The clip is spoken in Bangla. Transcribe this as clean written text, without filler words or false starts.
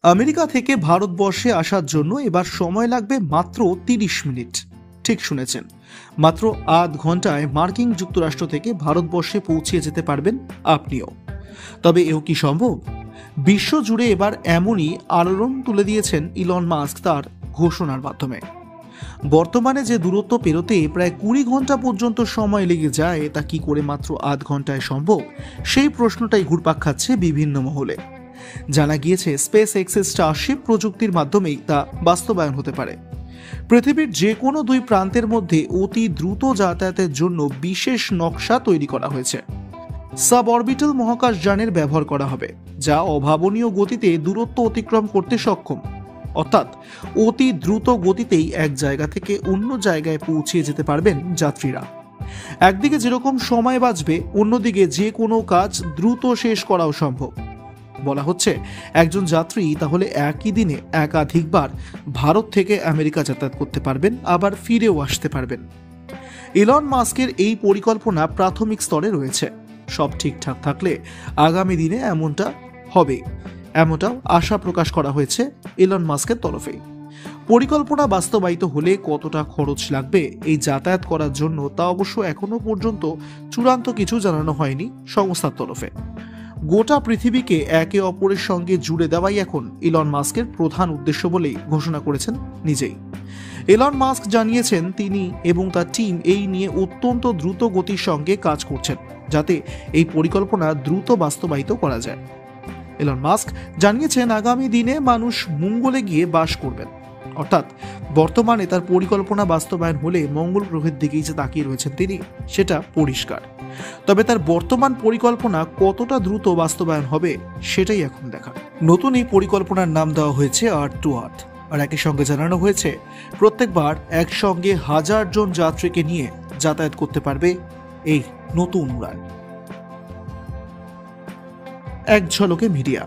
আমেরিকা থেকে ভারতবর্ষে আসার জন্য এবার সময় লাগবে মাত্র ৩০ মিনিট। ঠিক শুনেছেন, মাত্র আধ ঘন্টায় মার্কিন যুক্তরাষ্ট্র থেকে ভারতবর্ষে পৌঁছে যেতে পারবেন আপনিও। তবে এও কি সম্ভব? বিশ্ব জুড়ে এবার এমনই আলোড়ন তুলে দিয়েছেন ইলন মাস্ক তার ঘোষণার মাধ্যমে। বর্তমানে যে দূরত্ব পেরোতে প্রায় ২০ ঘন্টা পর্যন্ত সময় লেগে যায়, তা কি করে মাত্র আধ ঘন্টায় সম্ভব? সেই প্রশ্নটাই ঘুরপাক খাচ্ছে বিভিন্ন মহলে। জানা গিয়েছে স্পেস এক্সের স্টারশিপ প্রযুক্তির মাধ্যমেই তা বাস্তবায়ন হতে পারে। পৃথিবীর যে কোনো দুই প্রান্তের মধ্যে অতি দ্রুত যাতায়াতের জন্য বিশেষ নকশা তৈরি করা হয়েছে। সাবঅরবিটাল মহাকাশ যানের ব্যবহার করা হবে, যা অভাবনীয় গতিতে দূরত্ব অতিক্রম করতে সক্ষম। অর্থাৎ অতি দ্রুত গতিতেই এক জায়গা থেকে অন্য জায়গায় পৌঁছে যেতে পারবেন যাত্রীরা। একদিকে যেরকম সময় বাঁচবে, অন্যদিকে যে কোনো কাজ দ্রুত শেষ করাও সম্ভব। বলা হচ্ছে একজন যাত্রী তাহলে একই দিনে একাধিকবার ভারত থেকে আমেরিকা যাতায়াত করতে পারবেন, আবার ফিরেও আসতে পারবেন। ইলন মাস্কের এই পরিকল্পনা প্রাথমিক স্তরে রয়েছে। সব ঠিকঠাক থাকলে আগামী দিনে এমনটা হবে, এমনটাও আশা প্রকাশ করা হয়েছে ইলন মাস্কের তরফে। পরিকল্পনা বাস্তবায়িত হলে কতটা খরচ লাগবে এই যাতায়াত করার জন্য, তা অবশ্য এখনো পর্যন্ত চূড়ান্ত কিছু জানানো হয়নি সংস্থার তরফে। গোটা পৃথিবীকে একে অপরের সঙ্গে জুড়ে দেওয়াই এখন ইলন মাস্কের প্রধান উদ্দেশ্য বলেই ঘোষণা করেছেন নিজেই। ইলন মাস্ক জানিয়েছেন তিনি এবং তার টিম এই নিয়ে অত্যন্ত দ্রুত গতির সঙ্গে কাজ করছেন, যাতে এই পরিকল্পনা দ্রুত বাস্তবায়িত করা যায়। ইলন মাস্ক জানিয়েছেন আগামী দিনে মানুষ মঙ্গলে গিয়ে বাস করবেন। অর্থাৎ বর্তমানে তার পরিকল্পনা বাস্তবায়ন হলে মঙ্গল গ্রহের দিকেই যে তাকিয়ে রয়েছেন তিনি, সেটা পরিষ্কার। তবে তার বর্তমান পরিকল্পনা কতটা দ্রুত বাস্তবায়ন হবে সেটাই এখন দেখা। নতুন এই পরিকল্পনার নাম দেওয়া হয়েছে আর্থ টু আর্থ, আর একই সঙ্গে জানানো হয়েছে প্রত্যেকবার একসঙ্গে 1000 জন যাত্রীকে নিয়ে যাতায়াত করতে পারবে এই নতুন উড়ান। এক ঝলকে মিডিয়া।